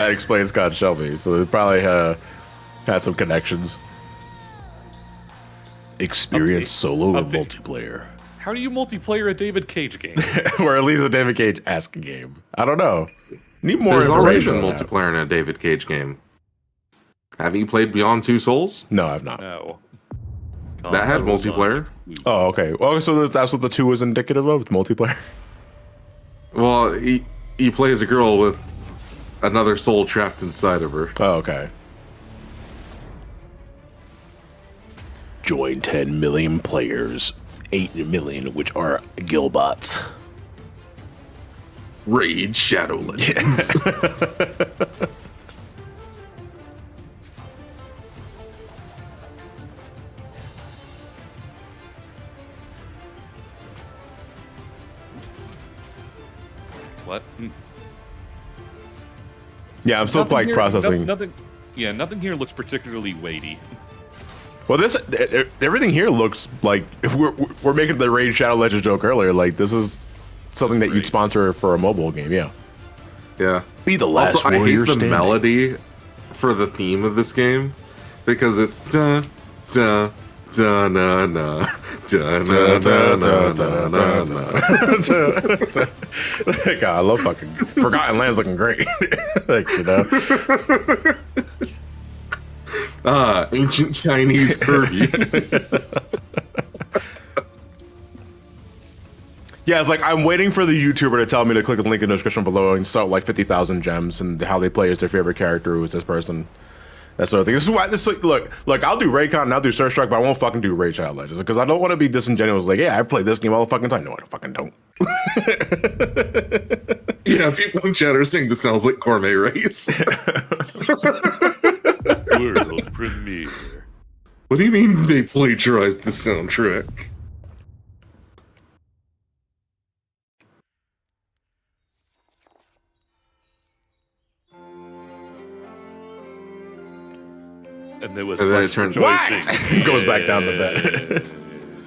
That explains Scott Shelby. So they probably had some connections. Experience solo multiplayer. How do you multiplayer a David Cage game? Or at least a David Cage-esque game. I don't know. Need more There's already information been on that. multiplayer in a David Cage game. Have you played Beyond Two Souls? No, I've not. No. That had multiplayer. Oh, okay. Well, so that's what the 2 is indicative of? It's multiplayer? Well, you play as a girl with another soul trapped inside of her. Oh, okay. Join 10 million players. 8 million, which are Gilbots. Raid Shadowlands. What? Yeah, I'm still Nothing like here- processing. Nothing. Yeah, nothing here looks particularly weighty. Well, everything here looks like we're making the Raid Shadow Legends joke earlier. Like this is something that you'd sponsor for a mobile game. Yeah. Yeah. Be the last Also, I warrior hate the standing. melody for the theme of this game because it's da da da na na da na na na na na. God, I love fucking Forgotten Land's looking great. Like, you know. Ancient Chinese curvy. Yeah, it's like I'm waiting for the YouTuber to tell me to click the link in the description below and start like 50,000 gems and how they play as their favorite character, who is this person. That sort of thing. This is why this look, I'll do Raycon and I'll do Search Strike, but I won't fucking do Raid Shadow Legends because I don't want to be disingenuous. Like, yeah, I play this game all the fucking time. No, I fucking don't. Yeah, people in chat are saying this sounds like Gourmet Race. World premiere. What do you mean they plagiarized the soundtrack? And there was And then much it turns rejoicing. Goes back down to bed.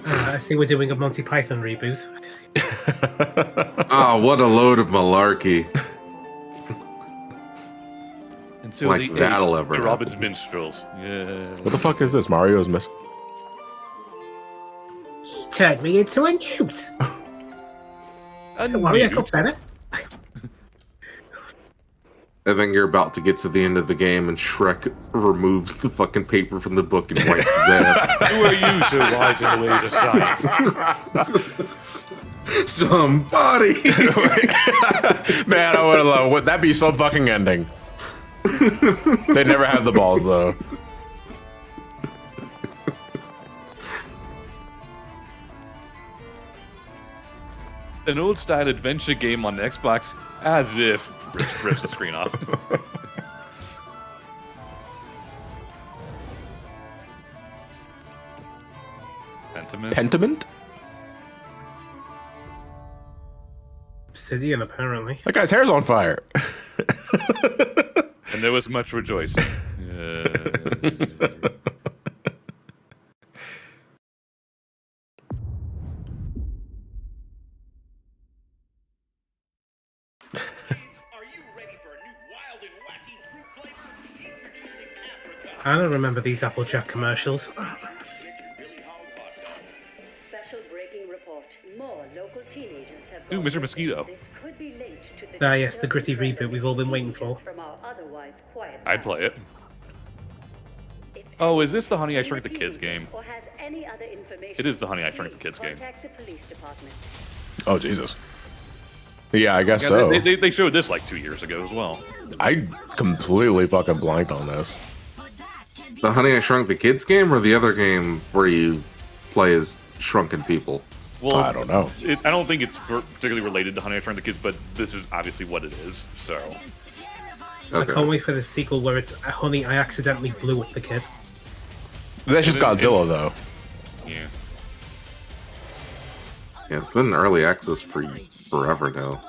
I see we're doing a Monty Python reboot. Ah, what a load of malarkey. And so Like the that'll eight ever Robin's Minstrels. Yeah. What the fuck is this? Mario's missing. He turned me into a newt. Don't worry, I got better. And then you're about to get to the end of the game and Shrek removes the fucking paper from the book and wipes his ass. Who are you so wise in the ways of science? Somebody! Man, I would have loved. Would that be some fucking ending? They never have the balls though. An old style adventure game on the Xbox, as if rips the screen off. Pentiment? Pentiment? Obsidian, apparently. That guy's hair's on fire. And there was much rejoicing. I don't remember these Applejack commercials. Special breaking report. More local teenagers have Ooh, gone Mr. missing. Mosquito. This could be linked to the Ah, yes, the gritty disappearance reboot we've all been waiting for. from our otherwise quiet I'd town. play it. If Oh, is this the anyone Honey, I has Shrunk the seen Kids teenagers game? or has any other information, It is the Honey, I Shrunk the please Kids game. contact the police department. Oh Jesus. Yeah, I guess Yeah, so. they showed this like 2 years ago as well. I completely fucking blanked on this. The Honey I Shrunk the Kids game or the other game where you play as shrunken people? Well, I don't know. I don't think it's particularly related to Honey, I Shrunk the Kids, but this is obviously what it is, so... I Okay. can't wait for the sequel where it's Honey, I accidentally blew up the kid. That's just Godzilla though. Yeah. Yeah, it's been in early access for forever now.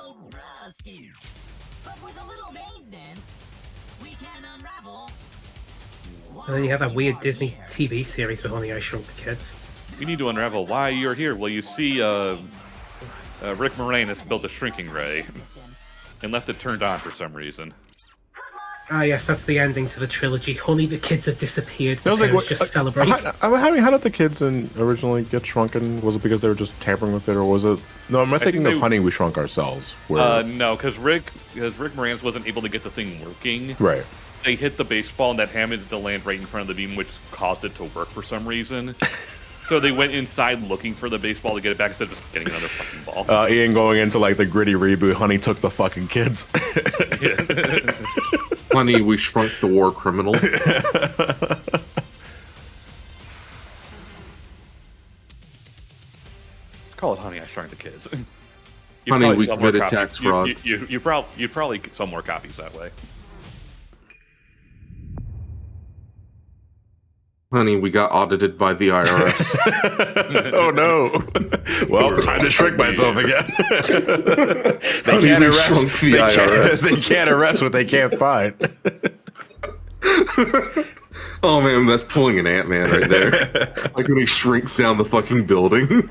And then you had that weird Disney TV series with Honey, I Shrunk the Kids. We need to unravel why you're here. Well, you see, Rick Moranis built a shrinking ray and left it turned on for some reason. Ah, yes, that's the ending to the trilogy. Honey, the kids have disappeared. The I was like, parents what, just celebrate. how did the kids originally get shrunken? Was it because they were just tampering with it, or was it? No, am I thinking of Honey, We Shrunk Ourselves? Where, No, because Rick Moranis wasn't able to get the thing working. right. They hit the baseball, and that happened to land right in front of the beam, which caused it to work for some reason. So they went inside looking for the baseball to get it back instead of just getting another fucking ball. Ian going into like the gritty reboot. Honey took the fucking kids. Honey, We Shrunk the War Criminal. Let's call it Honey, I Shrunk the Kids. Honey, We Committed Tax Fraud. You'd probably sell more copies that way. Honey, we got audited by the IRS. Oh no! Well, time to shrink myself again. They Honey, can't we arrest shrunk the IRS. They can't arrest what they can't find. Oh man, that's pulling an Ant-Man right there. Like when he shrinks down the fucking building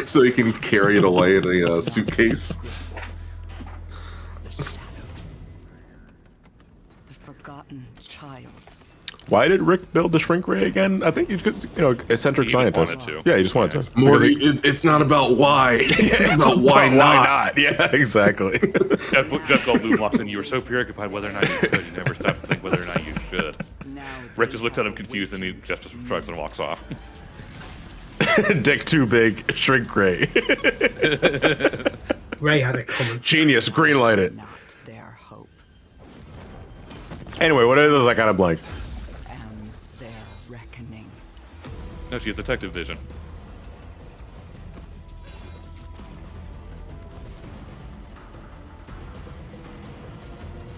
so he can carry it away in a suitcase. The forgotten child. Why did Rick build the shrink ray again? I think he's eccentric He just scientist. wanted to. Yeah, he just wanted to. Morty, it's not about why. It's about why not. Yeah, exactly. Jeff Goldblum walks in. You were so preoccupied whether or not you could, you never stopped to think whether or not you should. Rick just looks at him confused, and he just shrugs and walks off. Dick too big, shrink ray. Ray had it coming. Genius, greenlight it. Not their hope Anyway, what is this? I kind of blanked. and their reckoning. No, she has detective vision.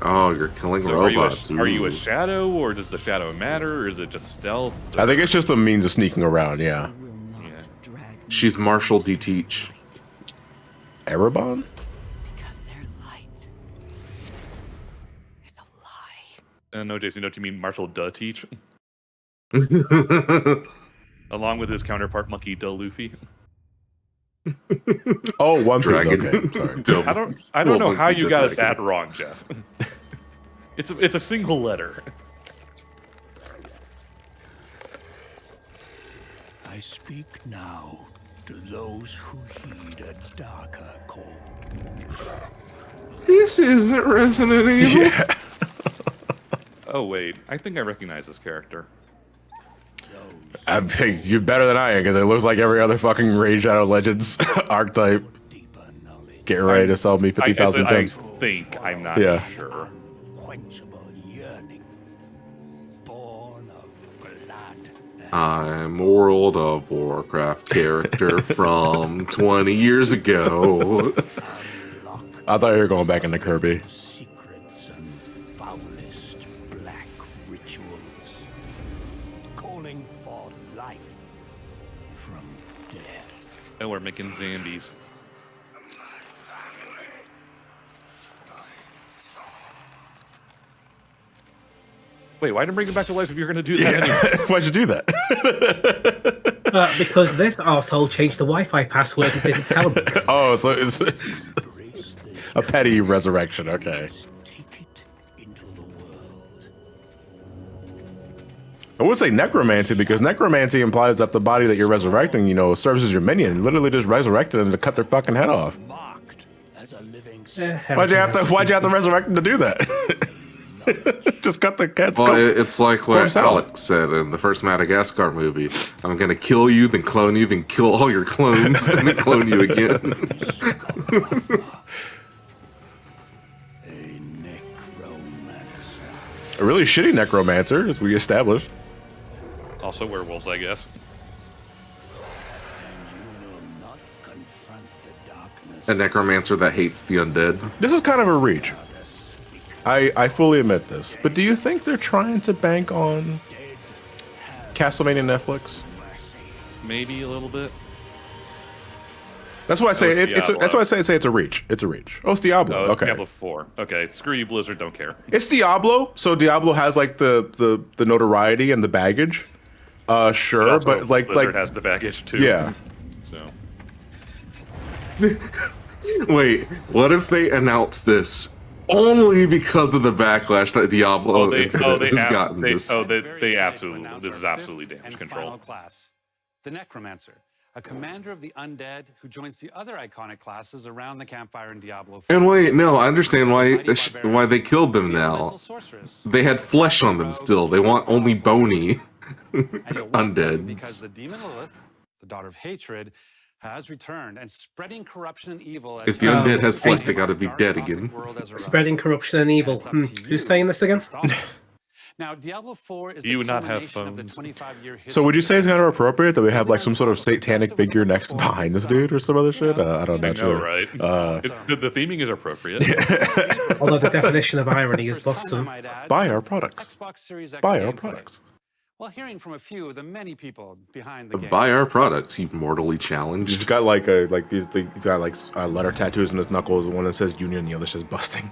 Oh, you're killing So robots. are you a Ooh. shadow, or does the shadow matter, or is it just stealth? I think it's just a means of sneaking around. Yeah. Will not Yeah. drag me She's Marshall D. Teach. Erebon? because their light is a lie. No, Jason, you mean Marshall Duh Teach? Along with his counterpart, Monkey Duh Luffy. Oh, One Piece. Dragon. Okay, sorry. I don't Well, know how Monkey you the got it Dragon. that wrong, Jeff. It's a single letter. I speak now to those who heed a darker call. This isn't Resident Evil. Yeah. Oh wait, I think I recognize this character. You're better than I am because it looks like every other fucking Rage Shadow Legends archetype. Deeper knowledge, Get ready to sell me 50,000 I gems. think I'm not Yeah. sure. unquenchable yearning, born of blood. I'm a World of Warcraft character from 20 years ago. I thought you were going back into Kirby. Secrets and foulest black rituals, calling forth life from death. And we're making zombies. Wait, why didn't bring him back to life if you're going to do that anyway? Why'd you do that? Because this arsehole changed the Wi-Fi password and didn't tell me. Oh, so it's Embrace this a petty resurrection. Okay. take it into the world. I would say necromancy because necromancy implies that the body that you're resurrecting, serves as your minion. You literally just resurrected them to cut their fucking head off. Marked as a living Why'd you have to resurrect them to do that? Just cut the cat's Well, it's like what himself. Alex said in the first Madagascar movie. I'm gonna kill you, then clone you, then kill all your clones, and then clone you again. a necromancer. A really shitty necromancer, as we established. Also werewolves, I guess. And you will not confront the darkness. A necromancer that hates the undead. This is kind of a reach. I fully admit this. But do you think they're trying to bank on Castlevania Netflix? Maybe a little bit. That's why I say it's Diablo. that's why I say it's a reach. It's a reach. Oh, it's Diablo. Oh, it's Okay. Diablo 4. Okay, screw you, Blizzard. Don't care. It's Diablo, so Diablo has like the notoriety and the baggage. Sure, Also, but like Blizzard has the baggage too. yeah. So Wait, what if they announce this only because of the backlash that Diablo they Infinite has gotten this. they absolutely. This is absolutely damage control. Final class, the Necromancer, a commander of the undead who joins the other iconic classes around the campfire in Diablo 4. And wait, no, I understand why they killed them now. They had flesh on them still. They want only bony undead. Because the demon Lilith, the daughter of hatred, has returned and spreading corruption and evil. If the undead has flesh, they gotta be dead again. Spreading corruption and evil. Who's saying this again? Now, Diablo 4 is Do you the not have culmination of the phones? 25-year So would you say it's kind of appropriate that we have like some sort of satanic figure next behind this dude or some other shit? I don't know. I know, right? The theming is appropriate. Although the definition of irony is lost to them. Buy our products. Xbox Series X Buy our gameplay. products. Well, hearing from a few of the many people behind the game. Buy our products, you mortally challenged. He's got like he's got like letter tattoos on his knuckles. One that says Union, the other says busting.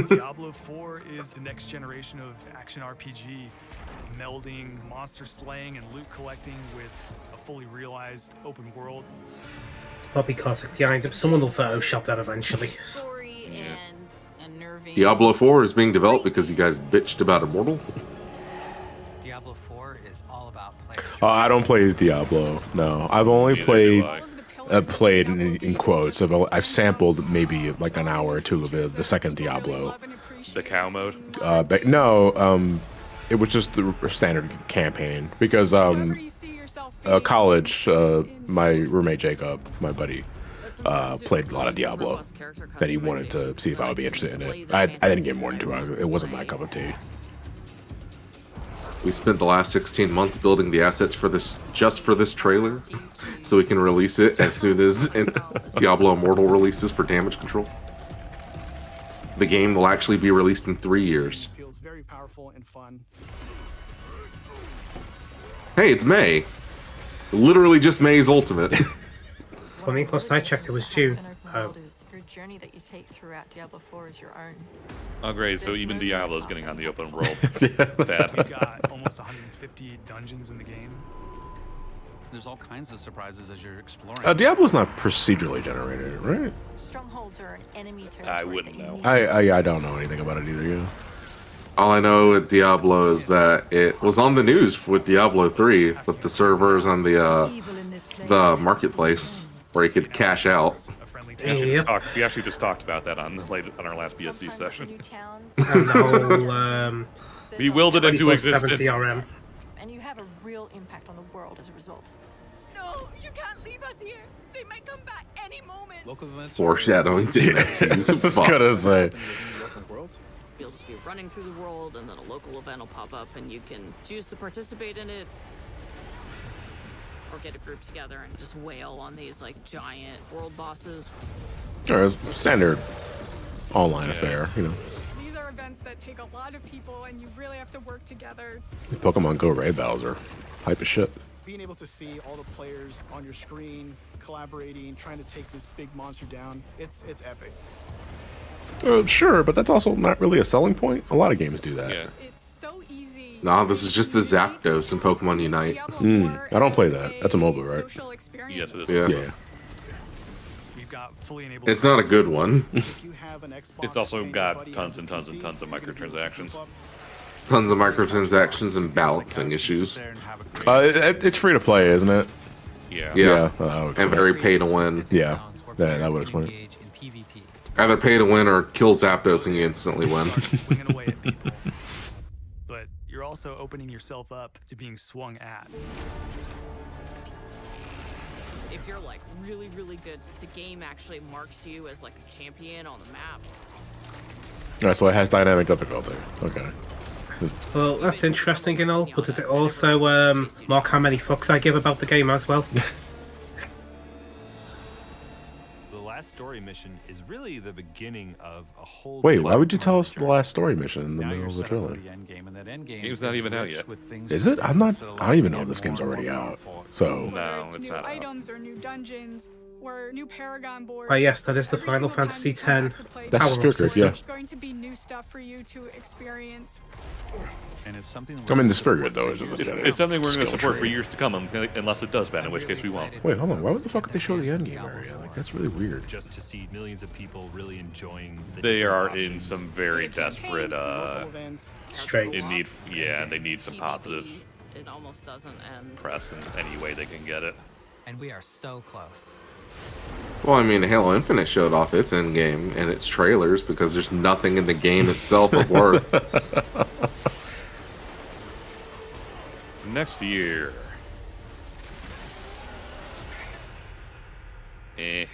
Diablo 4 is the next generation of action RPG, melding monster slaying and loot collecting with a fully realized open world. It's Bobby Kotick behind him. Someone will Photoshop that eventually. Story and unnerving. Diablo 4 is being developed because you guys bitched about Immortal. Diablo 4 is all about players. I don't play Diablo. No, I've only played in quotes. I've sampled maybe like an hour or two of the second Diablo. The cow mode. But no, it was just the standard campaign because college, my roommate Jacob, my buddy, played a lot of Diablo. That he wanted to see if I would be interested in it. I didn't get more than 2 hours. It wasn't my cup of tea. We spent the last 16 months building the assets for this, just for this trailer, so we can release it as soon as Diablo Immortal releases for damage control. The game will actually be released in 3 years. Feels very powerful and fun. Hey, it's May. Literally just May's Ultimate. Funny, last I checked it was June. Your journey that you take throughout Diablo 4 is your own. Oh, great. So even Diablo's getting on the open world. We've Bad. got almost 150 dungeons in the game. There's all kinds of surprises as you're exploring. Diablo's not procedurally generated, right? Strongholds are an enemy territory. I wouldn't know. I don't know anything about it either. Yeah. All I know with Diablo is that it was on the news with Diablo 3 with the servers on the marketplace where you could cash out. We actually just talked about that on our last BSC session. And the whole We willed it into 24/7 existence. DRM. And you have a real impact on the world as a result. No, you can't leave us here. They might come back any moment. Local events Foreshadowing to NFTs. I was gonna say. You'll just be running through the world, and then a local event will pop up, and you can choose to participate in it, or get a group together and just wail on these like giant world bosses. It's standard online affair, you know. These are events that take a lot of people, and you really have to work together. The Pokemon Go raid battles are hype as shit. Being able to see all the players on your screen, collaborating, trying to take this big monster down, it's epic. Sure, but that's also not really a selling point. A lot of games do that. Yeah. It's so easy. Nah, this is just the Zapdos in Pokemon Unite. I don't play that. That's a MOBA, right? Social experience. Yes, it is. Yeah. We've got fully enabled. It's not a good one. If you have an Xbox, It's also and your got buddy tons has a and tons and PC, tons of you can do a group microtransactions. club. Tons of microtransactions and balancing issues. It's free to play, isn't it? Yeah. Yeah. I would And very pay to win. Yeah, that would explain it. Engage in PvP. Either pay to win or kill Zapdos and you instantly win. Swinging away at people. But you're also opening yourself up to being swung at. If you're like really, really good, the game actually marks you as like a champion on the map. Alright, so it has dynamic difficulty. Okay. Well, that's interesting and all, but does it also mark how many fucks I give about the game as well? The last story mission is really the beginning of a whole. Wait, why would you tell us the last story mission in the middle of the trailer? Game's not even out yet. Is it? I don't even know if this game's already out. So No, it's new not out. items or new dungeons. or new Paragon boards. Oh yes, that is the Every Final single time Fantasy you come X back to play That's power-up Sphere Grid, system. yeah. There's going to be new stuff for you to experience. And it's something I mean, the Sphere Grid, though, is just It's something we're going to skill support for tree. years to come, unless it does ban, in which case we won't. Wait, hold on. Why would the fuck did they show the endgame area? Like, that's really weird. Just to see millions of people really enjoying the They different are in options. some very desperate Straits. they need some positive It almost doesn't end. press in any way they can get it. And we are so close. Well, I mean, Halo Infinite showed off its endgame and its trailers because there's nothing in the game itself of worth. Next year. Yeah,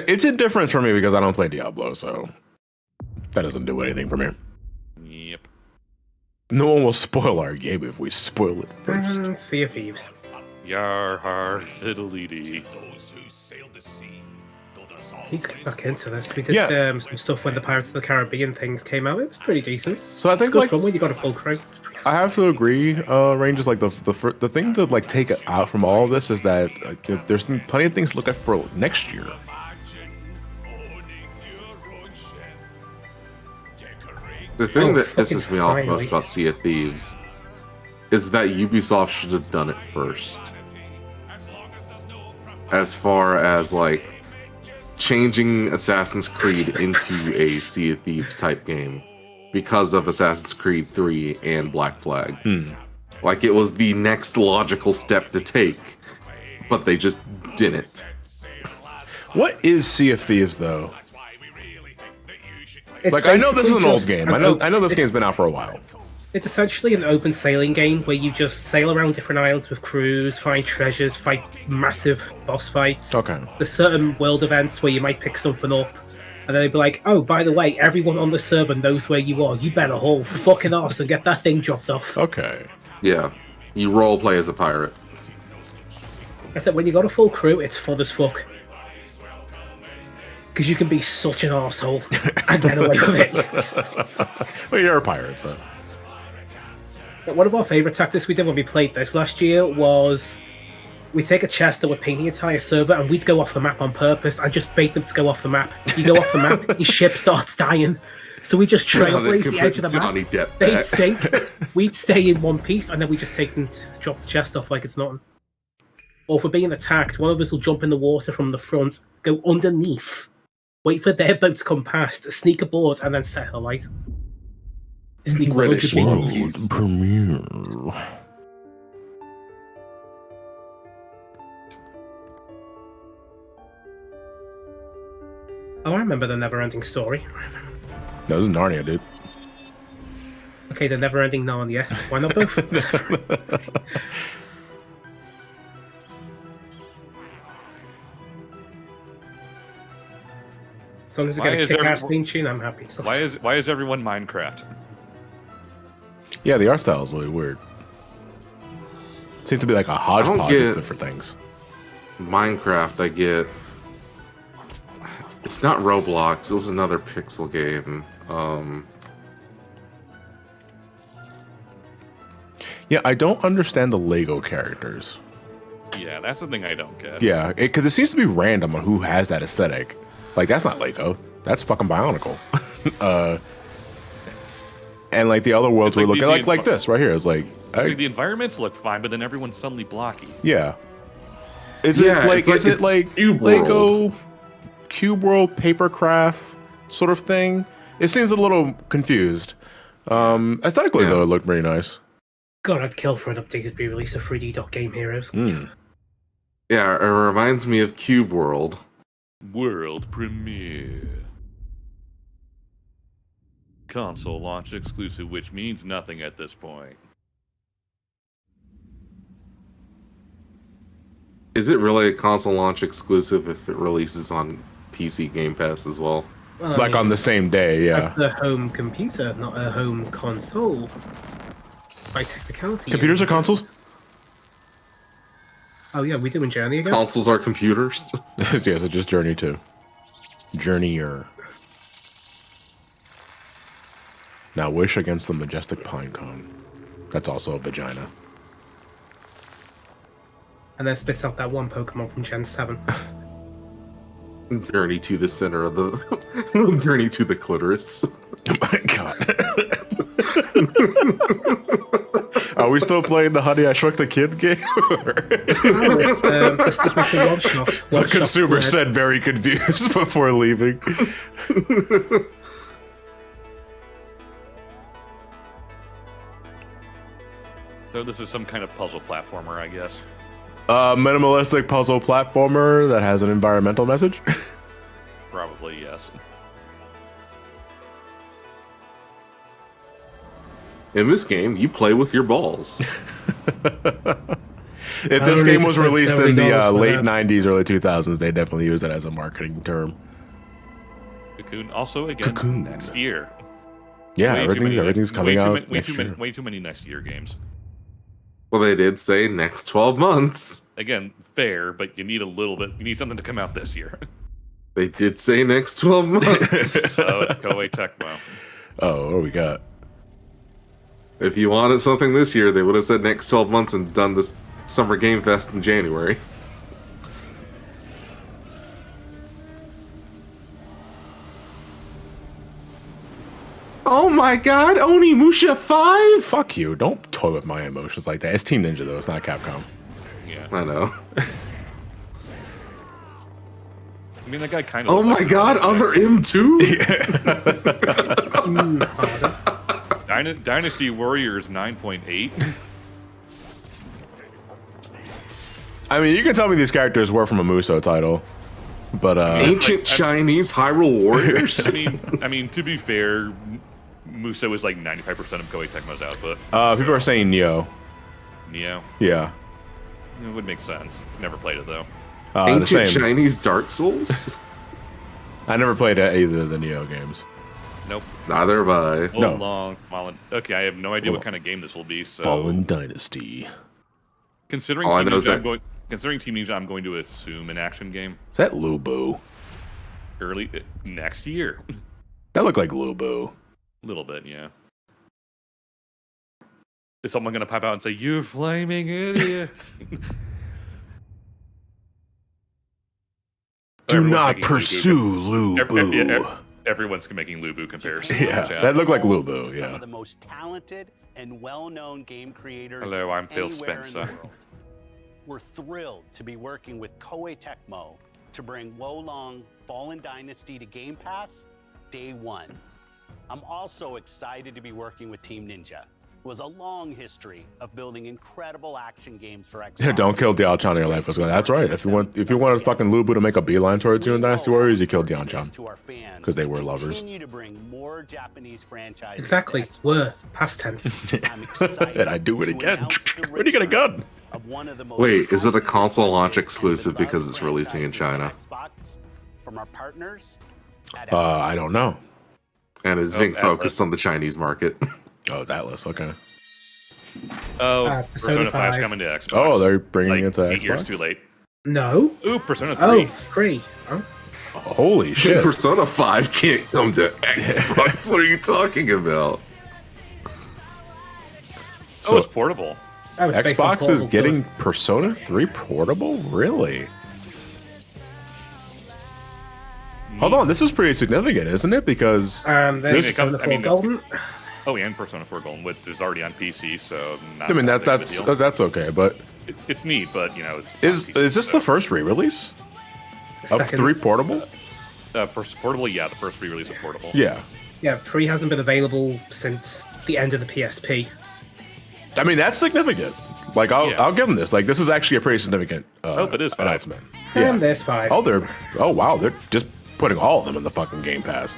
it's a difference for me because I don't play Diablo, so that doesn't do anything for me. Yep. No one will spoil our game if we spoil it first. Sea of Thieves. Yar har fiddly. Need to get back into this. We did some stuff when the Pirates of the Caribbean things came out. It was pretty decent. So I think it's good like fun when you got a full crew. I have to agree, Range is like the thing to like take out from all of this is that there's plenty of things to look at for next year. The thing that pisses me off most about Sea of Thieves is that Ubisoft should have done it first. As far as like changing Assassin's Creed into a Sea of Thieves type game because of Assassin's Creed 3 and Black Flag. Like it was the next logical step to take, but they just didn't. What is Sea of Thieves though? It's like I know this is an old basically game. just I know this game's been out for a while. It's essentially an open sailing game where you just sail around different islands with crews, find treasures, fight massive boss fights. Okay. There's certain world events where you might pick something up, and then they'd be like, "Oh, by the way, everyone on the server knows where you are. You better haul fucking ass and get that thing dropped off." Okay. Yeah, you role play as a pirate. I said, when you got a full crew, it's fun as fuck. Because you can be such an asshole and get away with it. Well, you're a pirate, so. One of our favourite tactics we did when we played this last year was we take a chest that would paint the entire server and we'd go off the map on purpose and just bait them to go off the map. You go off the map, your ship starts dying. So we just trailblaze the edge of the Johnny map. Depp They'd back. sink, we'd stay in one piece, and then we just take and drop the chest off like it's nothing. Or if we're being attacked, one of us will jump in the water from the front, go underneath, wait for their boat to come past, sneak aboard, and then set her light. Sneak British 100 world meters. Premiere. Oh, I remember the never-ending story. No, this is Narnia, dude. Okay, the never-ending Narnia. Why not both? As long as we Why get a is kick-ass everyone- theme tune, I'm happy. So. Why is everyone Minecraft? Yeah, the art style is really weird. Seems to be like a hodgepodge get- of different things. Minecraft, I get. It's not Roblox. It was another pixel game. Yeah, I don't understand the Lego characters. Yeah, that's the thing I don't get. Yeah, because it seems to be random on who has that aesthetic. Like, that's not Lego. That's fucking Bionicle. And like the other worlds It's we're like looking the like this right here is like, Like, the environments look fine, but then everyone's suddenly blocky. yeah. Is Yeah, it like it's is it it's like Cube Lego, World. Cube World, Papercraft sort of thing? It seems a little confused. Aesthetically Yeah. though, it looked pretty nice. God, I'd kill for an updated re-release of 3D Game Heroes. Yeah, it reminds me of Cube World. World premiere. Console launch exclusive, which means nothing at this point. Is it really a console launch exclusive if it releases on PC Game Pass as well? Well, I Like mean, on the same day, yeah. That's a home computer, not a home console. By technicality. Computers are consoles? Oh yeah, we doing Journey again? Consoles are computers. Yeah, so just Journey 2. Journeyer. Now Wish against the Majestic Pinecone. That's also a vagina. and then spits out that one Pokemon from Gen 7. Journey to the center of the journey to the clitoris. Oh my god. Are we still playing the Honey I Shrunk the Kids game? It's the signature one-shot. The consumer said very confused before leaving. So this is some kind of puzzle platformer, I guess. Minimalistic puzzle platformer that has an environmental message. Probably, yes. In this game, you play with your balls. If this game was released in the late 90s, early 2000s, they definitely used it as a marketing term. Cocoon also again next year. Yeah, everything's coming out next year. Way too many next year games. Well, they did say next 12 months. Again, fair, but you need a little bit. You need something to come out this year. They did say next 12 months. So it's Koei Tecmo. Oh, what do we got? If you wanted something this year, they would have said next 12 months and done this Summer Game Fest in January. Oh my god, Onimusha 5? Fuck you. Don't toy with my emotions like that. It's Team Ninja, though. It's not Capcom. Yeah. I know. I mean, that guy kind of. Oh my god, other M2? Dynasty Warriors 9.8. I mean, you can tell me these characters were from a Muso title, but Ancient Chinese Hyrule Warriors. I mean, to be fair, Muso is like 95% of Koei Tecmo's output. People are saying Neo. Neo? Yeah. It would make sense. Never played it though. Ancient Chinese Dark Souls? I never played either of the Neo games. Nope. Neither have I. No. Long Fallen. Okay, I have no idea what kind of game this will be. So Fallen Dynasty. Considering Team Ninja, I'm going to assume an action game. Is that Lubu? Early next year. That looked like Lubu. A little bit, yeah. Is someone going to pop out and say, "You flaming idiots"? Do not pursue Lubu. Everyone's making Lubu comparisons. Yeah, that looked like Lubu. Yeah. Some of the most talented and well-known game creators. Hello, I'm Phil anywhere in the Spencer. world. We're thrilled to be working with Koei Tecmo to bring Wolong Fallen Dynasty to Game Pass day one. I'm also excited to be working with Team Ninja, who has a long history of building incredible action games for Xbox. Yeah, don't kill Diao Chan in your life. That's right. If you want a fucking Lubu to make a beeline towards you in Dynasty Warriors, you kill Diao Chan. Because they were lovers. To bring more Japanese franchises. Exactly. Were past tense. And I do it again. Where do you get a gun? Wait, is it a console launch exclusive because it's releasing in China? From our partners. I don't know. And it's being focused on the Chinese market. Oh, it's Atlas. Okay. Oh, Persona 5's coming to Xbox. Oh, they're bringing it to Xbox? 8 years too late. No. Ooh, Persona 3. Oh, 3. Oh. Holy shit. Persona 5 can't come to Xbox. What are you talking about? So it's portable. Xbox is getting Persona 3 portable? Really? Hold on, this is pretty significant, isn't it? Because there's Persona 4 Golden. Oh, and Persona 4 Golden, which is already on PC, so not I mean that's okay, but it's neat. But you know, it's is this the first re-release of 3 portable? Portable, yeah, the first re-release of portable. Yeah. Yeah, 3 hasn't been available since the end of the PSP. I mean, that's significant. Like, I'll give them this. Like, this is actually a pretty significant it is 5. announcement. And there's 5. Oh wow, they're just putting all of them in the fucking Game Pass.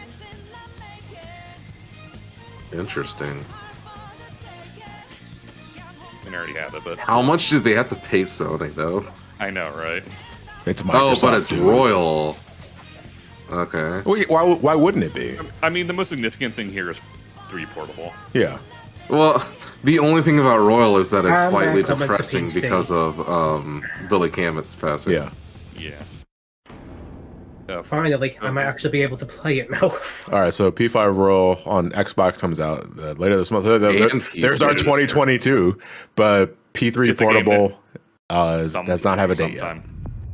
Interesting. I already have it, but how much did they have to pay Sony though? I know, right? It's Microsoft. Oh, but it's Royal. Okay. Wait, why wouldn't it be? I mean, the most significant thing here is 3 portable. Yeah. Well, the only thing about Royal is that it's slightly comments to depressing PC. because of Billy Camet's passing. Yeah. Yeah. Finally, I might actually be able to play it now. All right, so P5 Royal on Xbox comes out later this month. There's our 2022, but P3 portable does not have a date sometime. yet.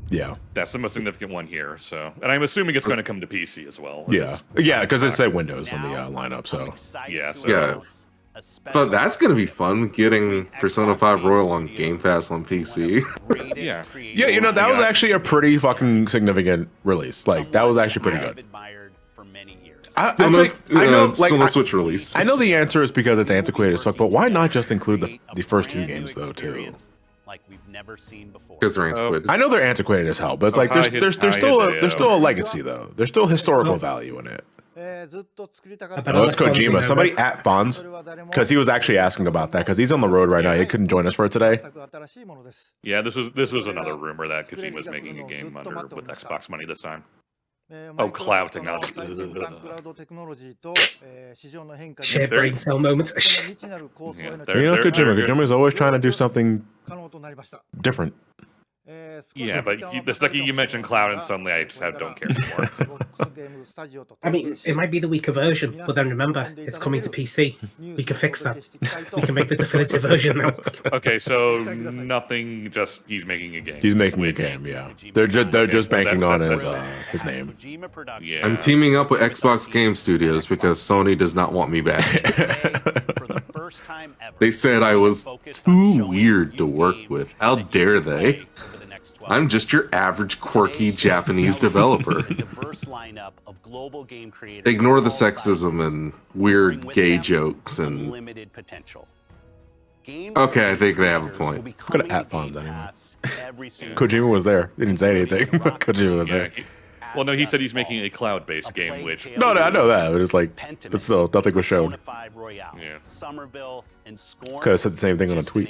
Yeah, that's the most significant one here. So, and I'm assuming it's going to come to PC as well. Yeah, because it said Windows on the lineup. So yeah, But that's gonna be fun getting Persona 5 Royal on Game Pass on PC. yeah. You know that was actually a pretty fucking significant release. Like that was actually pretty good. I know, still no Switch release. I know the answer is because it's antiquated as fuck, but why not just include the first 2 games though too? Like we've never seen before. Because they're antiquated. I know they're antiquated as hell, but it's like there's still a legacy though. There's still historical value in it. Oh, it's Kojima. Somebody at Fonz, because he was actually asking about that because he's on the road right now. He couldn't join us for it today. Yeah, this was another rumor that Kojima was making a game with Xbox money this time. Oh, cloud technology. Share brain cell moments. Kojima is always trying to do something different. Yeah, but the second you mention cloud and suddenly I just don't care anymore. I mean, it might be the weaker version, but then remember, it's coming to PC. We can fix that. We can make the definitive version now. Okay, so nothing. Just he's making a game. He's making a game. Yeah, they're just banking on his name. Yeah. I'm teaming up with Xbox Game Studios because Sony does not want me back. They said I was too weird to work with. How dare they? I'm just your average quirky Japanese developer. Ignore the sexism and weird gay jokes and... Okay, I think they have a point. I'm gonna at Fonz anyway. Kojima was there. He didn't say anything, but Kojima was there. Well, no, he said he's making a cloud-based game, which... No, I know that, but it's like... But still, nothing was shown. Yeah. Could have said the same thing on a tweet.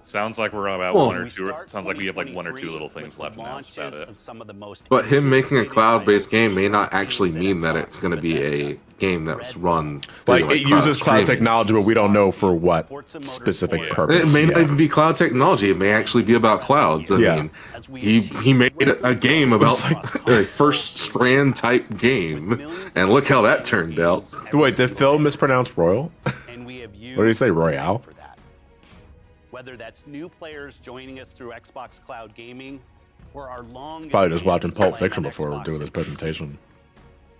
Sounds like we're about one or two... Sounds like we have like 1 or 2 little things left now. That's about it. But him making a cloud-based game may not actually mean that it's going to be a game that's run... Like, it uses cloud technology, but we don't know for what specific purpose. It may not even be cloud technology. It may actually be about clouds. I mean, he made a game about a first strand type game, and look how that turned out. Wait, did Phil mispronounce Royal? What did he say, Royale? Whether that's new players joining us through Xbox Cloud Gaming or our long probably just watching Pulp Fiction before doing this presentation.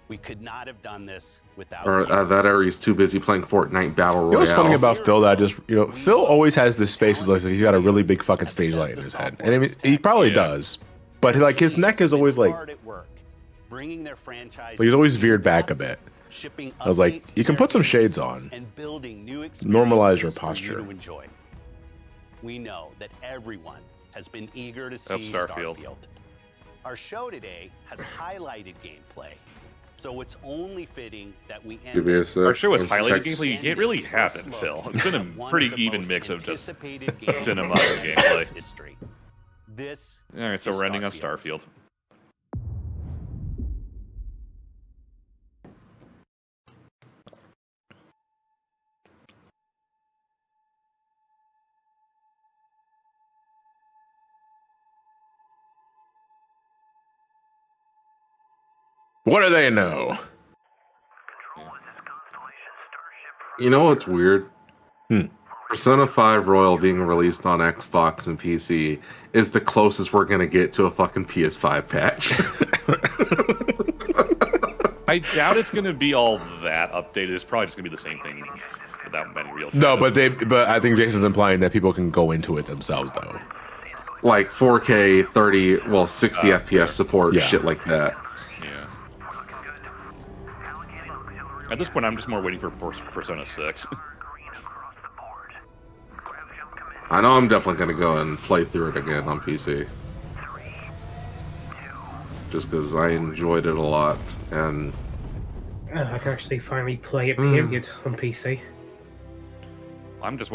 We could not have done this without. Or that Ari's too busy playing Fortnite Battle Royale. You know what's funny about Phil? That I just Phil always has this face like he's got a really big fucking stage light in his head, and I mean, he probably does, but like his neck is always like. But he's always veered back a bit. I was like, you can put some shades on. Normalize your posture. We know that everyone has been eager to see Starfield. Our show today has highlighted gameplay, so it's only fitting that we end. Our show has highlighted gameplay. You can't really have it, Phil. It's been a pretty even mix of just cinema and gameplay. All right, so we're ending on Starfield. What do they know? You know what's weird? Persona 5 Royal being released on Xbox and PC is the closest we're gonna get to a fucking PS5 patch. I doubt it's gonna be all that updated. It's probably just gonna be the same thing without many real. No, but I think Jason's implying that people can go into it themselves though. Like 4K, 30, 60 FPS support, shit like that. At this point, I'm just more waiting for Persona 6. I know I'm definitely going to go and play through it again on PC. Just because I enjoyed it a lot, and... I can actually finally play it period on PC. I just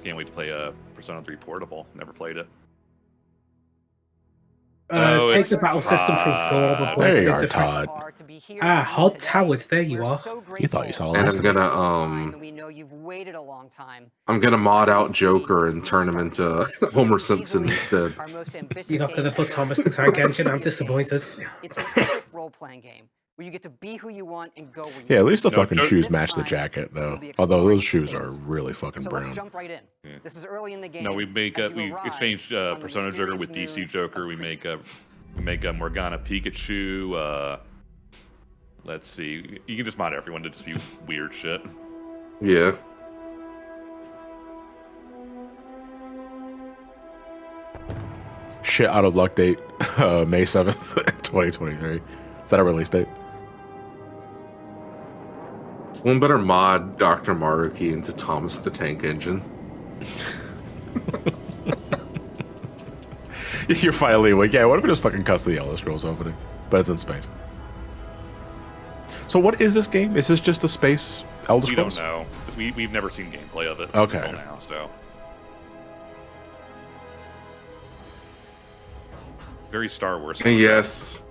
can't wait to play Persona 3 Portable. Never played it. Take the battle system from 4, but there you are, Todd. Hod Towered, there you are. You thought you saw. And I'm gonna We know you've waited a long time. I'm gonna mod out Joker and turn him into Homer Simpson instead. You're not gonna put Thomas the Tank Engine? I'm disappointed. It's an epic role-playing game where you get to be who you want and go where you Yeah, at want. least the No, fucking Joe- shoes This match the time, jacket, we'll though. be Although those exploring shoes are space. really fucking So brown. let's jump right in. Yeah. This is early in the game. No, we make as you we arrive exchange on the Persona Joker mysterious with DC moon Joker. of We Crete. make a Morgana Pikachu. Let's see. You can just mod everyone to just be weird shit. Yeah. Shit out of luck date, May 7th, 2023. Is that a release date? One better mod Dr. Maruki into Thomas the Tank Engine. You're finally like, yeah, what if it just fucking cuts the Elder Scrolls opening? But it's in space. So what is this game? Is this just a space Elder We Scrolls? don't know. We've never seen gameplay of it Okay. until now, so. Very Star Wars. And yes,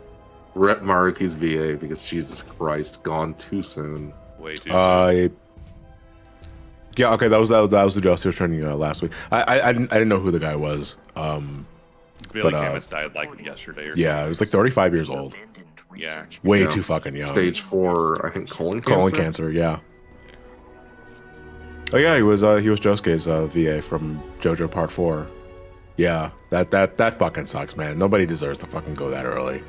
rep Maruki's VA because Jesus Christ, gone too soon. Way too soon. Yeah, okay, that was the Justice was training last week. I didn't know who the guy was. Billy Camus died like yesterday or something. Yeah, it was like 35 years old. Yeah. Way Yeah. too fucking young. Stage 4, I think, colon cancer. Colon cancer, yeah. Oh yeah, he was Josuke's VA from JoJo Part 4. Yeah, that fucking sucks, man. Nobody deserves to fucking go that early.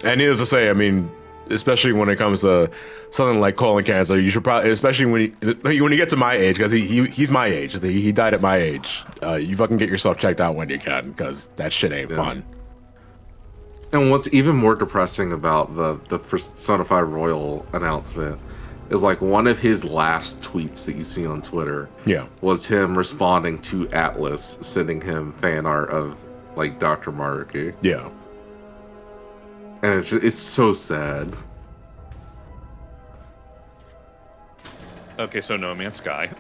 And needless to say, I mean, especially when it comes to something like colon cancer, you should probably, especially when you get to my age, because he's my age. He died at my age. You fucking get yourself checked out when you can, because that shit ain't fun. And what's even more depressing about the Persona 5 Royal announcement is like one of his last tweets that you see on Twitter was him responding to Atlas, sending him fan art of like Dr. Maruki. Yeah. And it's so sad. Okay, so No Man's Sky.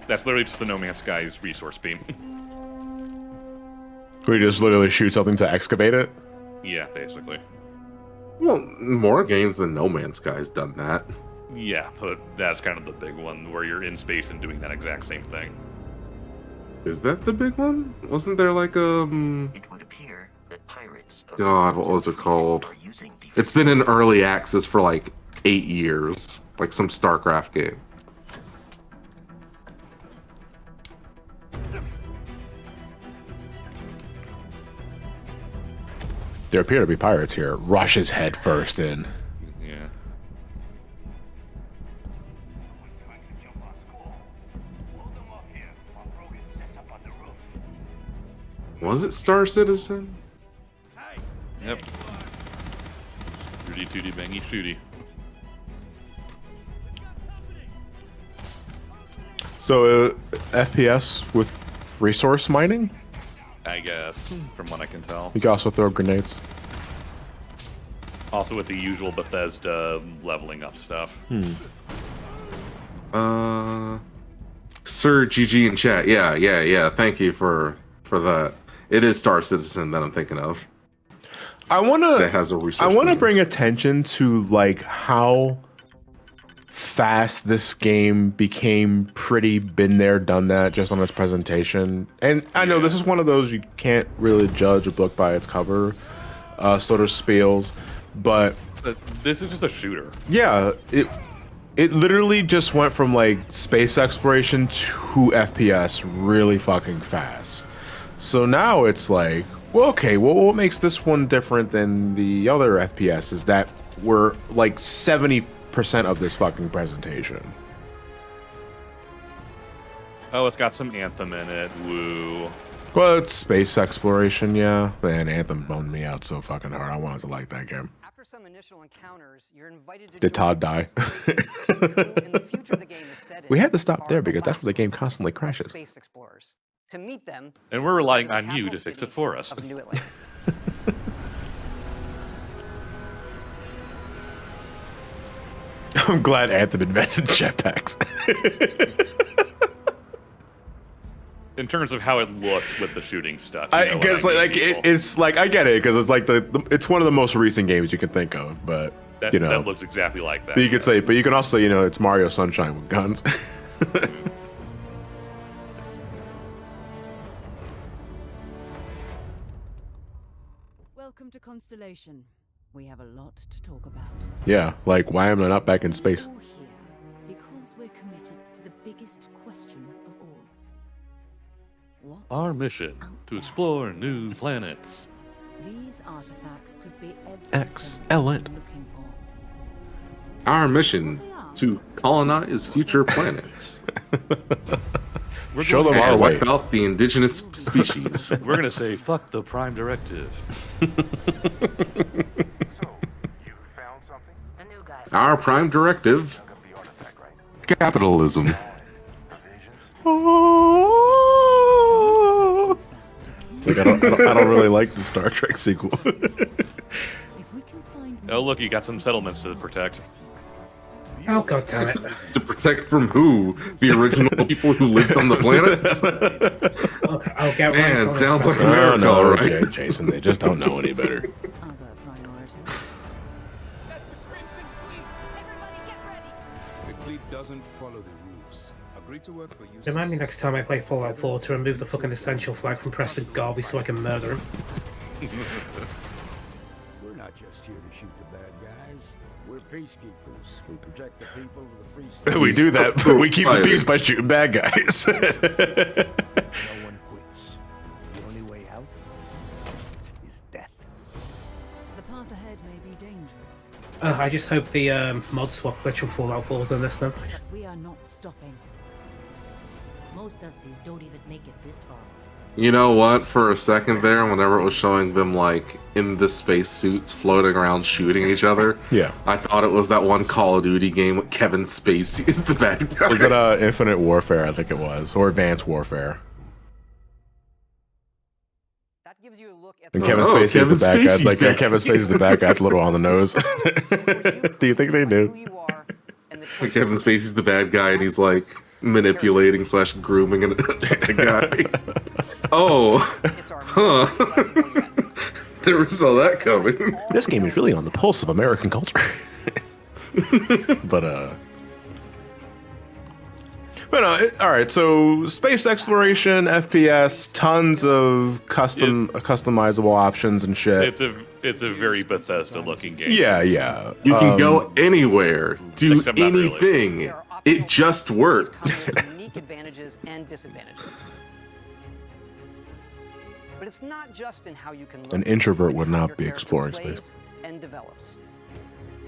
That's literally just the No Man's Sky's resource beam. We just literally shoot something to excavate it? Yeah, basically. Well, more games than No Man's Sky's done that. Yeah, but that's kind of the big one where you're in space and doing that exact same thing. Is that the big one? Wasn't there like It would appear that pirates God, what was it called? It's been in early access for like 8 years. Like some StarCraft game. There appear to be pirates here. Rushes head first in. Yeah. Was it Star Citizen? Yep. Rudy tooty bangy shooty. So, FPS with resource mining? I guess, from what I can tell. You can also throw grenades. Also with the usual Bethesda leveling up stuff. Sir GG in chat. Yeah. Thank you for that. It is Star Citizen that I'm thinking of. I wanna That has a resource. I wanna meter. bring attention to like how fast this game became pretty been there, done that just on its presentation. And I know this is one of those you can't really judge a book by its cover sort of spiels, but This is just a shooter. yeah, it literally just went from like space exploration to FPS really fucking fast. So now it's like, well, okay, well, what makes this one different than the other FPS is that we're like 70% of this fucking presentation. Oh, it's got some Anthem in it. Woo. Well, it's space exploration, yeah. Man, Anthem boned me out so fucking hard. I wanted to like that game. After some initial encounters, you're invited to Did Todd die? in the future of the game is set We in had to stop are there because that's the where the game last constantly of crashes. Space explorers. To meet them, And we're relying on capital you to fix city it for us. of New Atlantis. I'm glad Anthem invented jetpacks. In terms of how it looks with the shooting stuff. you know I what guess mean, like people. it's like I get it because it's like it's one of the most recent games you can think of, but that, you know, that looks exactly like that. but you could say, but you can also say, it's Mario Sunshine with guns. Welcome to Constellation. We have a lot to talk about. Yeah, like why am I not back in space? We're all here because we're committed to the biggest question of all. What's Our mission to explore new planets. These artifacts could be everything Excellent. we're looking for. Our mission to colonize future planets. Show them our and way. wipe out the indigenous species. We're gonna say fuck the Prime Directive. Our prime directive: capitalism. Like, I don't really like the Star Trek sequel. Oh look, you got some settlements to protect. Oh god damn it! To protect from who? The original people who lived on the planets? Okay, I'll get right Man, on it. sounds like Oh, America, no, all right? okay, Jason. They just don't know any better. Other priorities. The fleet doesn't follow the rules. Agree to work for you. Remind me next time I play Fallout 4 to remove the fucking essential flag from Preston Garvey so I can murder him. We're not just here to shoot the bad guys. We're peacekeepers. We protect the people with the free state. We do that, but we keep the peace by shooting bad guys. No one quits. The only way out is death. The path ahead may be dangerous, I just hope the mod swap glitch from Fallout 4 is in this then. but we are not stopping. Most Dusties don't even make it this far. You know what? For a second there, whenever it was showing them like in the space suits floating around shooting each other, Yeah. I thought it was that one Call of Duty game with Kevin Spacey is the bad guy. Was it Infinite Warfare? I think it was, or Advanced Warfare. That gives you a look at And Kevin Spacey is the bad guy. It's like Kevin Spacey's the bad guy. It's a little on the nose. Do you think they do? Kevin Spacey's the bad guy, and he's like manipulating / grooming a guy. Oh, huh. Never saw that coming. This game is really on the pulse of American culture. But all right. So space exploration, FPS, tons of customizable options and shit. It's a very Bethesda looking game. Yeah, yeah. You can go anywhere, do Except not really. anything. It just works. unique advantages and disadvantages. But it's not just in how you can look. An introvert but would how not your be character exploring plays space. and develops.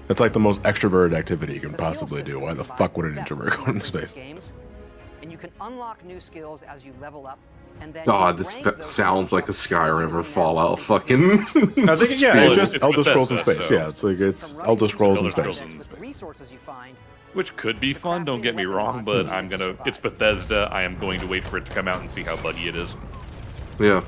It's like the most extroverted activity you can possibly do. Why the fuck would an introvert go into space? Games, and you can unlock new skills as you level up. And then God, you this rank those sounds like a Skyrim or Fallout fucking. I think yeah, it's just It's Elder Scrolls in Bethesda, space. so- Yeah, it's like it's Elder Scrolls in Elder space. Scrolls in space. resources you find. Which could be fun, don't get me wrong, but it's Bethesda. I am going to wait for it to come out and see how buggy it is. Yeah.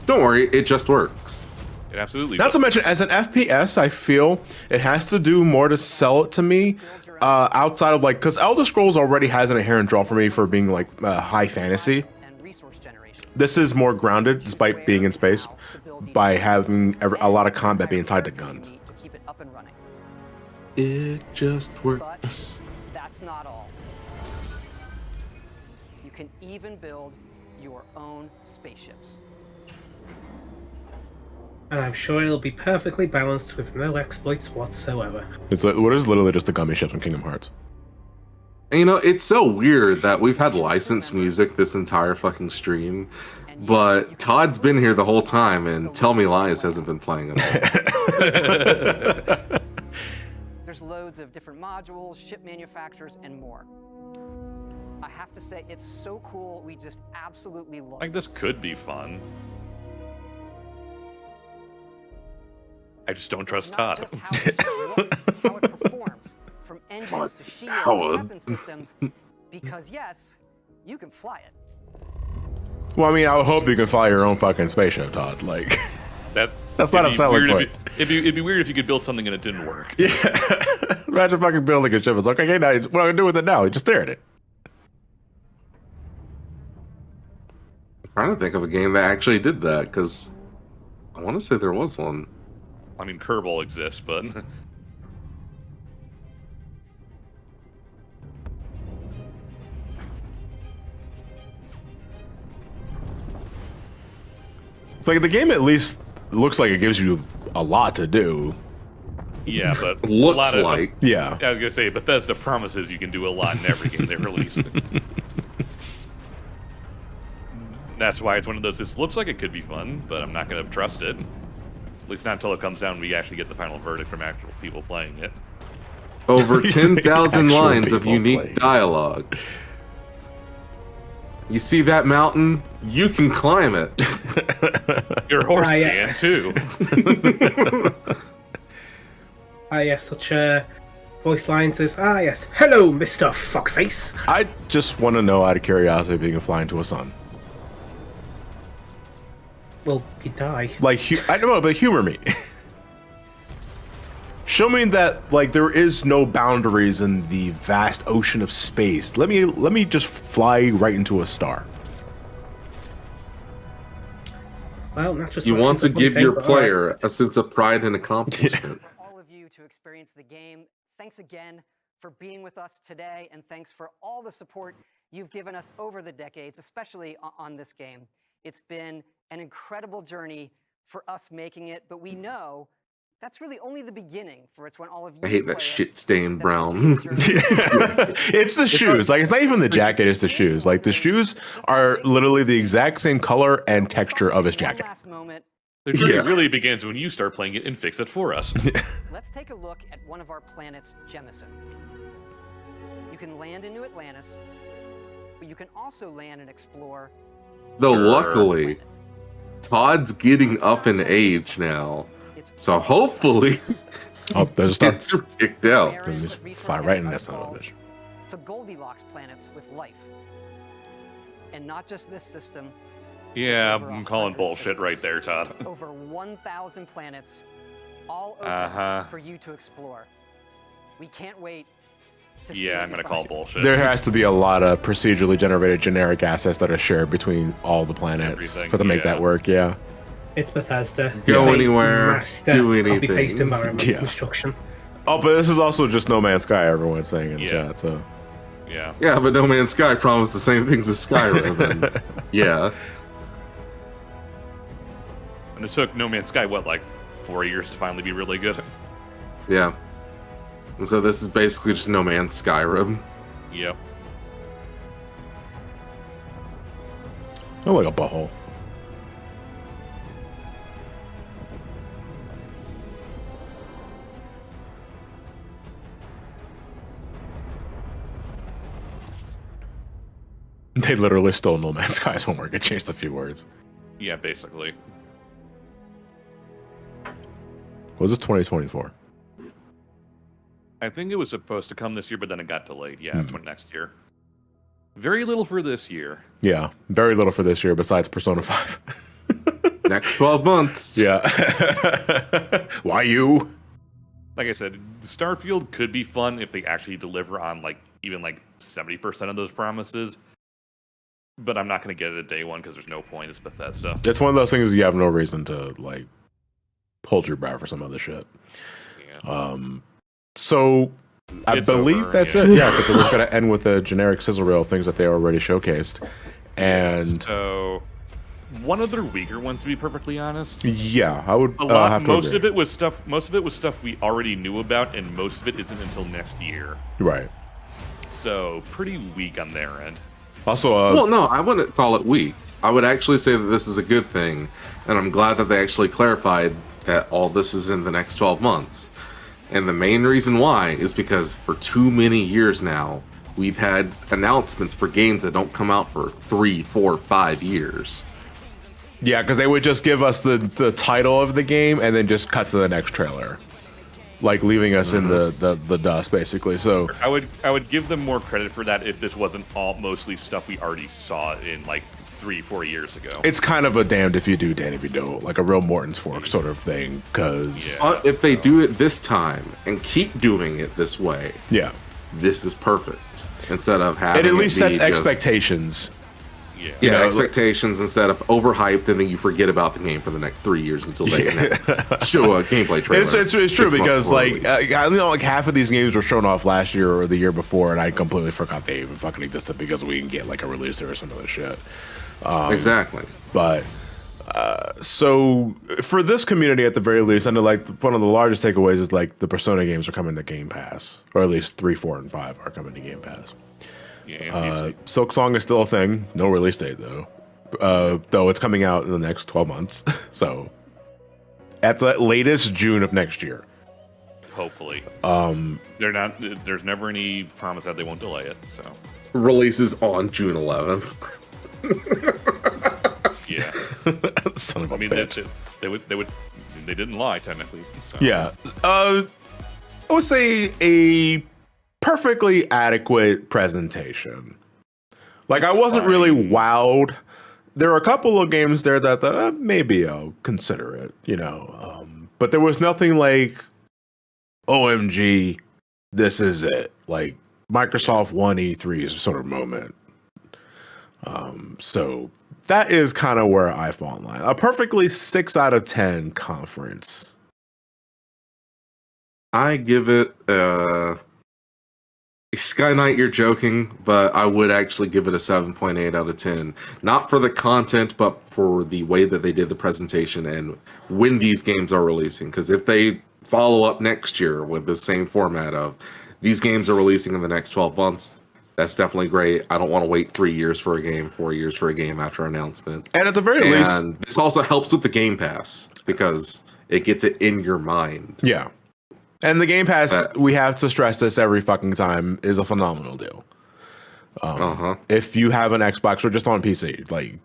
Don't worry, it just works. It absolutely Not does. to mention, as an FPS, I feel it has to do more to sell it to me. Outside of like, because Elder Scrolls already has an inherent draw for me for being like high fantasy. This is more grounded, despite being in space, by having a lot of combat being tied to guns. To keep it up and running. It just works. But that's not all. You can even build your own spaceships. And I'm sure it'll be perfectly balanced with no exploits whatsoever. It's like, what is literally just the gummy ships in Kingdom Hearts. And you know, it's so weird that we've had licensed music this entire fucking stream, but Todd's been here the whole time, and Tell Me Lies hasn't been playing at all. There's loads of different modules, ship manufacturers, and more. I have to say, it's so cool. We just absolutely love Like, this could be fun. I just don't trust Todd. Just how it looks, it's how it performs. From engines to shields to weapon systems. Because yes, you can fly it. Well, I mean, I would hope you can fly your own fucking spaceship, Todd. Like, that's not a selling point. It'd be weird if you could build something and it didn't work. Yeah. Imagine fucking building a ship. It's like, okay, now what am I gonna do with it now? You just stare at it. I'm trying to think of a game that actually did that, because I want to say there was one. I mean, Kerbal exists, but It's like the game at least looks like it gives you a lot to do. Yeah, but Looks a lot like. Yeah. I was gonna say Bethesda promises you can do a lot in every game they release. That's why it's one of those. This looks like it could be fun, but I'm not gonna trust it. At least not until it comes down and we actually get the final verdict from actual people playing it. Over 10,000 Actual lines of people unique playing. dialogue. You see that mountain? You can climb it. Your horse yeah. can too. Yes, such voice lines as, yes, hello, Mr. Fuckface. I just want to know out of curiosity if you can fly into a sun. Well, you die. Like, I don't know, but humor me. Show me that, like, there is no boundaries in the vast ocean of space. Let me just fly right into a star. Well, not just You want to selection's a funny give thing, your but player a sense of pride and accomplishment. All of you to experience the game. Thanks again for being with us today, and thanks for all the support you've given us over the decades, especially on this game. It's been an incredible journey for us making it, but we know that's really only the beginning for it's when all of you I hate that play it shit-stained brown. It's the shoes. Like, it's not even the jacket, it's the shoes. Like, the shoes are literally the exact same color and texture of his jacket. The journey really begins when you start playing it and fix it for us. Let's take a look at one of our planets, Jemison. You can land in New Atlantis, but you can also land and explore. Though luckily, Todd's getting up in age now. So hopefully, oh, there's a star. Gets kicked out. Just fly right in that son of a bitch. To Goldilocks planets with life. And not just this system. Yeah, I'm calling bullshit right there, Todd. Over 1,000 planets, all open for you to explore. We can't wait to see Yeah, what I'm you gonna call find. bullshit. There has to be a lot of procedurally generated generic assets that are shared between all the planets Everything, for to make that work. Yeah. It's Bethesda. Go They anywhere, master do anything. Copy-paste environment Yeah. construction. Oh, but this is also just No Man's Sky. Everyone's saying in the Yeah. chat. So Yeah. Yeah, but No Man's Sky promised the same things as Skyrim. And yeah. And it took No Man's Sky, what, like 4 years to finally be really good? Yeah. And so this is basically just No Man's Skyrim. Yep. oh, like a butthole. They literally stole No Man's Sky's homework and changed a few words. Yeah, basically. Was this 2024? I think it was supposed to come this year, but then it got delayed. Yeah, next year. Very little for this year. Yeah, very little for this year besides Persona 5. Next 12 months. Yeah. Why you? Like I said, Starfield could be fun if they actually deliver on like even like 70% of those promises. But I'm not going to get it at day one because there's no point. It's Bethesda. It's one of those things you have no reason to like hold your breath for some other shit. Yeah. So I It's believe over, that's yeah. it. Yeah, because we're gonna end with a generic sizzle reel of things that they already showcased, and So one of their weaker ones, to be perfectly honest. yeah, I would A lot. have to Most agree. of it was stuff. Most of it was stuff we already knew about, and most of it isn't until next year. Right. So pretty weak on their end. Also, well, no, I wouldn't call it weak. I would actually say that this is a good thing, and I'm glad that they actually clarified that all this is in the next 12 months. And the main reason why is because for too many years now, we've had announcements for games that don't come out for 3, 4, 5 years. yeah, because they would just give us the title of the game and then just cut to the next trailer, like leaving us in the dust, basically. So I would give them more credit for that if this wasn't all mostly stuff we already saw in like 3-4 years ago. it's kind of a damned if you do, damned if you don't, like a real Morton's Fork sort of thing. Because But if they do it this time and keep doing it this way, yeah, this is perfect. Instead of having it at least it be sets just- expectations. Yeah, Yeah, know, expectations instead of overhyped, and then you forget about the game for the next 3 years until they show a gameplay trailer. It's true 6 months because before like release. I know like half of these games were shown off last year or the year before, and I completely forgot they even fucking existed because we can get like a release or some other shit. Exactly. But So for this community, at the very least, I know like one of the largest takeaways is like the Persona games are coming to Game Pass, or at least 3, 4, and 5 are coming to Game Pass. Yeah, Silk Song is still a thing, no release date though. Though it's coming out in the next 12 months, so at the latest June of next year. Hopefully, they're not. There's never any promise that they won't delay it. So releases on June 11th. Yeah, son of a I mean, bitch. They didn't lie technically. So. Yeah, I would say a perfectly adequate presentation. Like I wasn't really wowed. There were a couple of games there that maybe I'll consider it, you know. But there was nothing like, OMG, this is it. Like Microsoft won E3's sort of moment. So that is kind of where I fall in line. A perfectly 6 out of 10 conference. I give it Sky Knight, you're joking, but I would actually give it a 7.8 out of 10. Not for the content, but for the way that they did the presentation and when these games are releasing. Because if they follow up next year with the same format of these games are releasing in the next 12 months, that's definitely great. I don't want to wait 3 years for a game, 4 years for a game after announcement. And at the very least, this also helps with the Game Pass because it gets it in your mind. Yeah. And the Game Pass, we have to stress this every fucking time, is a phenomenal deal. If you have an Xbox or just on PC, like,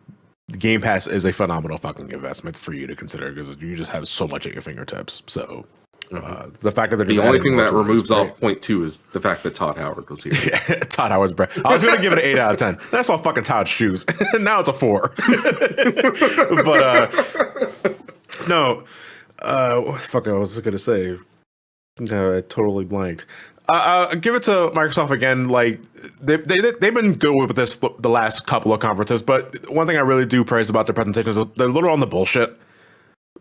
the Game Pass is a phenomenal fucking investment for you to consider because you just have so much at your fingertips. So the fact that they're the only thing that removes off point 2 is the fact that Todd Howard was here. Yeah, Todd Howard's bread. I was gonna give it an 8 out of 10. That's all fucking Todd's shoes. Now it's a 4. But no, what the fuck I was gonna say? No, I totally blanked. Give it to Microsoft again. Like they've been good with this the last couple of conferences, but one thing I really do praise about their presentations is they're a little on the bullshit.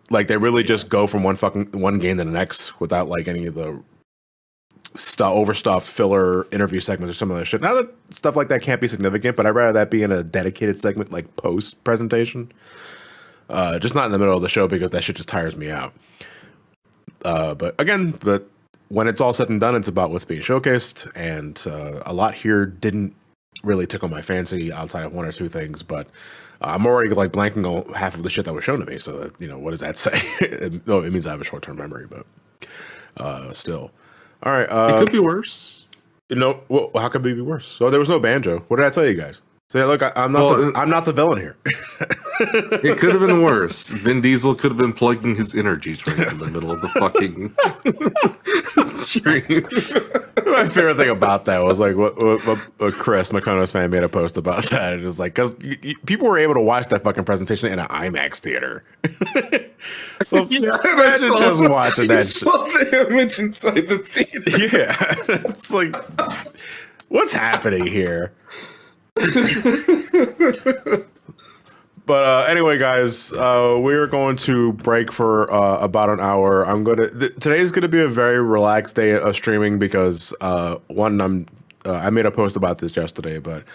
Like they really just go from one game to the next without like any of the overstuffed filler interview segments or some of that shit. Now that stuff like that can't be significant, but I'd rather that be in a dedicated segment like post presentation. Just not in the middle of the show because that shit just tires me out. But when it's all said and done, it's about what's being showcased, and a lot here didn't really tickle my fancy outside of 1 or 2 things. But I'm already like blanking on half of the shit that was shown to me. So that, you know, what does that say? It means I have a short-term memory, but still. All right. It could be worse. You know, well, how could it be worse? So there was no banjo. What did I tell you guys? So look, I'm not the villain here. It could have been worse. Vin Diesel could have been plugging his energy drink in the middle of the fucking stream. My favorite thing about that was like what Chris, McConaughey's fan, made a post about that. It was like because people were able to watch that fucking presentation in an IMAX theater. So yeah, I just watching that. Saw the image inside the theater. Yeah, it's like what's happening here? But anyway, guys, we're going to break for about an hour. Today's gonna be a very relaxed day of streaming because I made a post about this yesterday, but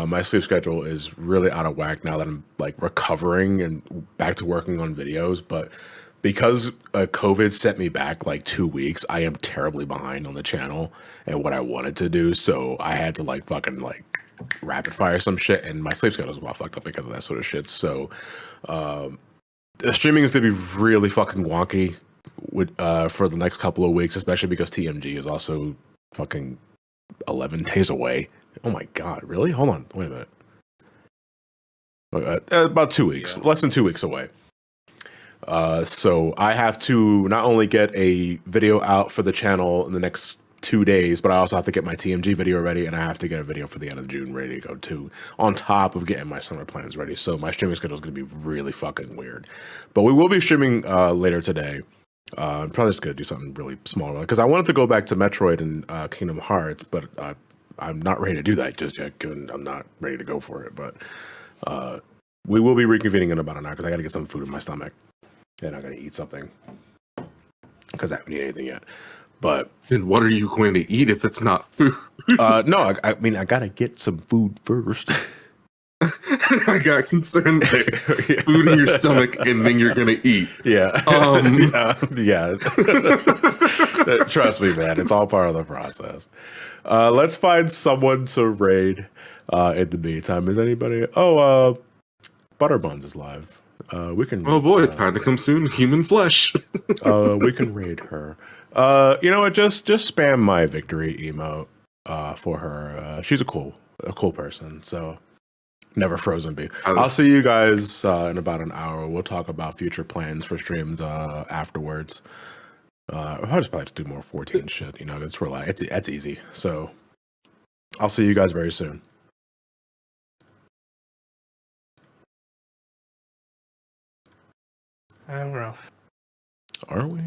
my sleep schedule is really out of whack now that I'm like recovering and back to working on videos. But because COVID set me back like 2 weeks, I am terribly behind on the channel and what I wanted to do. So I had to like fucking like rapid fire some shit, and my sleep schedule is well fucked up because of that sort of shit. So the streaming is gonna be really fucking wonky for the next couple of weeks, especially because TMG is also fucking 11 days away. Oh my god, really? Hold on, wait a minute. About 2 weeks, less than 2 weeks away. So I have to not only get a video out for the channel in the next 2 days, but I also have to get my TMG video ready, and I have to get a video for the end of June ready to go too, on top of getting my summer plans ready. So my streaming schedule is going to be really fucking weird. But we will be streaming later today. I'm probably just going to do something really small because I wanted to go back to Metroid and Kingdom Hearts, but I'm not ready to do that just yet, given I'm not ready to go for it. But we will be reconvening in about an hour because I got to get some food in my stomach, and I got to eat something because I haven't eaten anything yet. But then what are you going to eat if it's not food? No, I mean, I gotta get some food first. I got concerned there. Food in your stomach, and then you're gonna eat. Yeah. Yeah. Trust me, man. It's all part of the process. Let's find someone to raid in the meantime. Is anybody? Oh, Butterbuns is live. We can. Oh boy, time to come soon. Human flesh. We can raid her. You know what? Just spam my victory emote for her. She's a cool person. So never frozen bee. I'll see you guys in about an hour. We'll talk about future plans for streams afterwards. I'll just probably do more 14 shit. You know, that's easy. So I'll see you guys very soon. I'm rough. Are we?